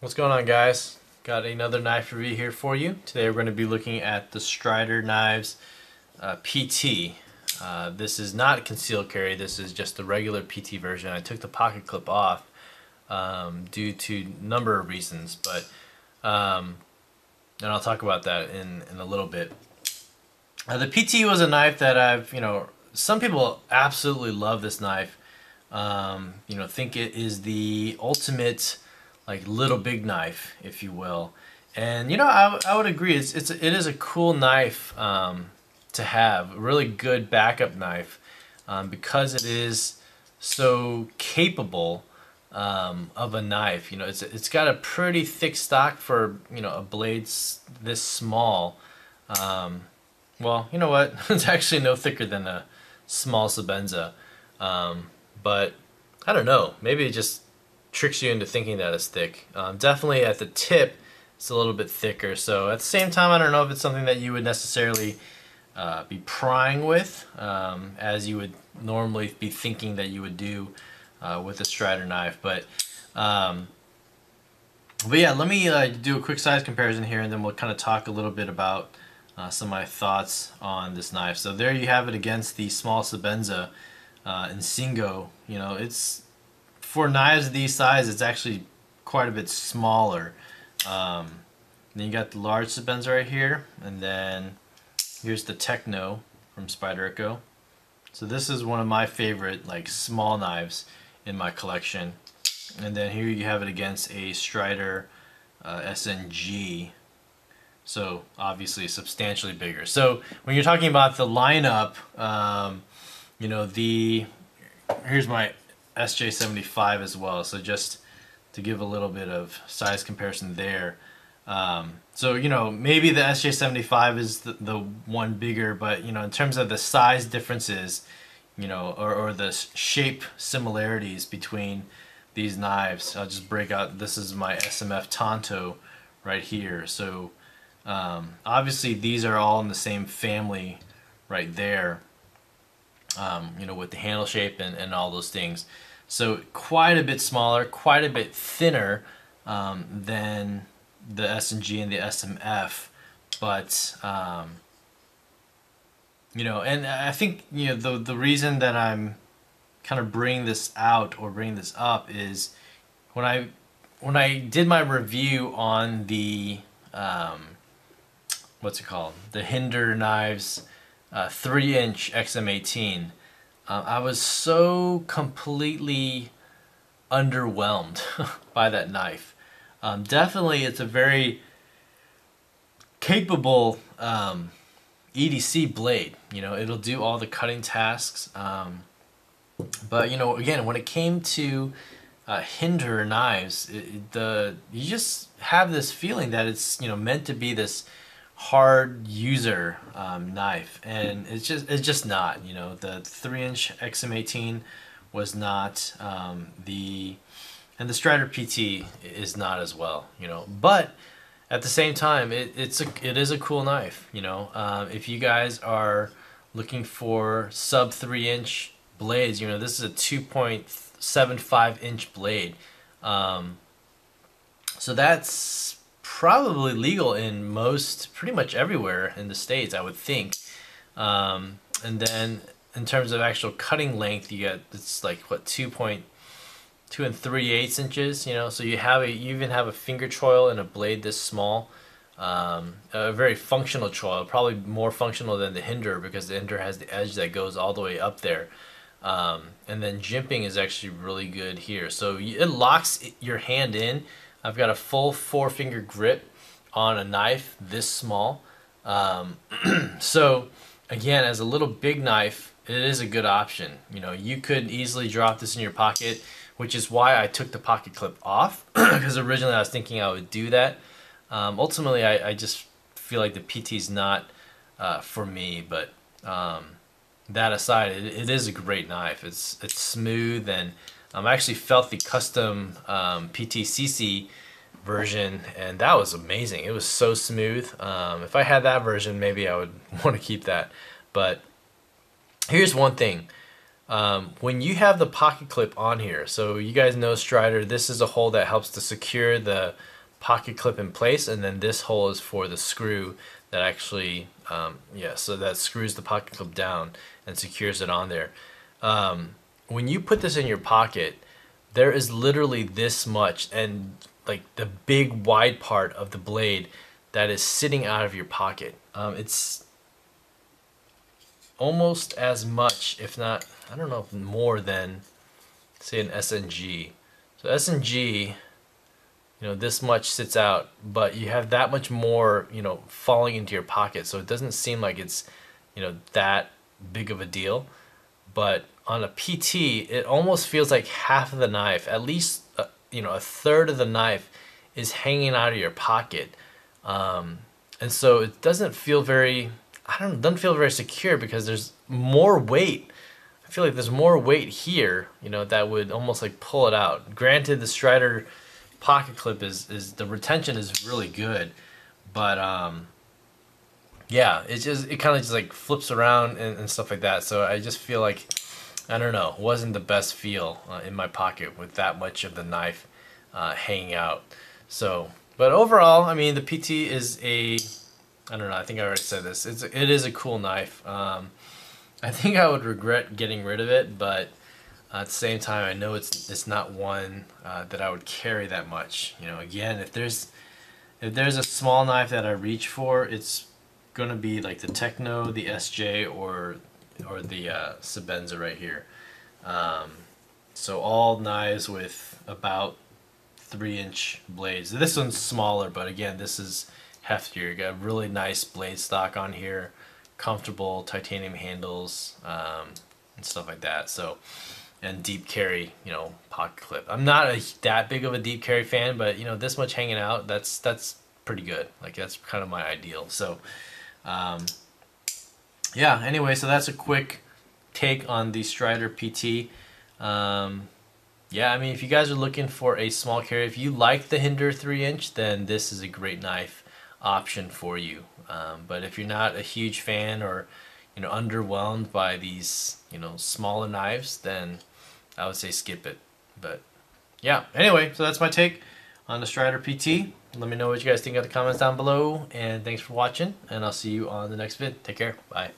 What's going on, guys? Got another knife review here for you. Today we're going to be looking at the Strider Knives PT. This is not concealed carry, this is just the regular PT version. I took the pocket clip off due to a number of reasons, but and I'll talk about that in a little bit. The PT was a knife that some people absolutely love this knife. Think it is the ultimate like little big knife, if you will. And I would agree. It is a cool knife to have, a really good backup knife, because it is so capable of a knife. It's got a pretty thick stock for a blade this small. Well, you know what? It's actually no thicker than a small Sebenza, but I don't know. Maybe it just tricks you into thinking that it's thick. Definitely at the tip, it's a little bit thicker. So at the same time, I don't know if it's something that you would necessarily be prying with, as you would normally be thinking that you would do with a Strider knife. But yeah, let me do a quick size comparison here, and then we'll kind of talk a little bit about some of my thoughts on this knife. So there you have it against the small Sebenza in Singo. It's for knives these size, it's actually quite a bit smaller. Then you got the large Sebenza right here, and then here's the Techno from Spyderco. So this is one of my favorite like small knives in my collection. And then here you have it against a Strider SNG. So obviously substantially bigger. So when you're talking about the lineup, here's my SJ75 as well. So just to give a little bit of size comparison there. So maybe the SJ75 is the one bigger, but in terms of the size differences, or the shape similarities between these knives, I'll just break out. This is my SMF Tonto right here. So obviously these are all in the same family right there, with the handle shape and all those things. So quite a bit smaller, quite a bit thinner than the SNG and the SMF, but and I think the reason that I'm kind of bringing this out or bringing this up is when I did my review on the what's it called, the Hinder Knives 3-inch XM18. I was so completely underwhelmed by that knife. Definitely, it's a very capable EDC blade. It'll do all the cutting tasks. But again, when it came to Hinder knives, you just have this feeling that it's meant to be this hard user knife, and it's just not. The 3-inch XM18 was not, and the Strider PT is not as well. But at the same time, it is a cool knife. If you guys are looking for sub 3-inch blades, this is a 2.75-inch blade. So that's probably legal in pretty much everywhere in the States, I would think. And then in terms of actual cutting length, it's like what, 2 3/8 inches. So you even have a finger choil in a blade this small. A very functional choil, probably more functional than the Hinder, because the Hinder has the edge that goes all the way up there. And then jimping is actually really good here. So it locks your hand in. I've got a full 4-finger grip on a knife this small. So again, as a little big knife, it is a good option. You could easily drop this in your pocket, which is why I took the pocket clip off, because originally I was thinking I would do that. Ultimately, I just feel like the PT is not for me, but that aside, it is a great knife. It's smooth, and I actually felt the custom PTCC version, and that was amazing. It was so smooth. If I had that version, maybe I would want to keep that. But here's one thing. When you have the pocket clip on here, so you guys know Strider, this is a hole that helps to secure the pocket clip in place, and then this hole is for the screw that actually, yeah, so that screws the pocket clip down and secures it on there. When you put this in your pocket, there is literally this much, and like the big wide part of the blade that is sitting out of your pocket. It's almost as much, if not, I don't know, if more than, say, an SNG. So SNG, you know, this much sits out, but you have that much more, you know, falling into your pocket. So it doesn't seem like it's, you know, that big of a deal. But on a PT, it almost feels like half of the knife, at least, you know, a third of the knife is hanging out of your pocket. And so it doesn't feel very, I don't know, doesn't feel very secure because there's more weight. I feel like there's more weight here, you know, that would almost like pull it out. Granted, the Strider pocket clip is the retention is really good, but yeah, it kind of just like flips around and stuff like that. So I just feel like, I don't know, it wasn't the best feel in my pocket with that much of the knife hanging out. So, but overall, I mean, the PT is a, I don't know, I think I already said this. It is a cool knife. I think I would regret getting rid of it, but at the same time, I know it's not one that I would carry that much. You know, again, if there's a small knife that I reach for, it's gonna be like the Techno, the SJ, or the Sebenza right here. So all knives with about 3-inch blades. This one's smaller, but again, this is heftier. You got a really nice blade stock on here, comfortable titanium handles, and stuff like that. So, and deep carry, you know, pocket clip. I'm not that big of a deep carry fan, but you know, this much hanging out, that's pretty good. Like that's kind of my ideal. So, yeah. Anyway, so that's a quick take on the Strider PT. Yeah, I mean, if you guys are looking for a small carry, if you like the Hinder 3-inch, then this is a great knife option for you. But if you're not a huge fan or, you know, underwhelmed by these, you know, smaller knives, then I would say skip it. But yeah, anyway, so that's my take on the Strider PT. Let me know what you guys think in the comments down below, and thanks for watching, and I'll see you on the next vid. Take care. Bye.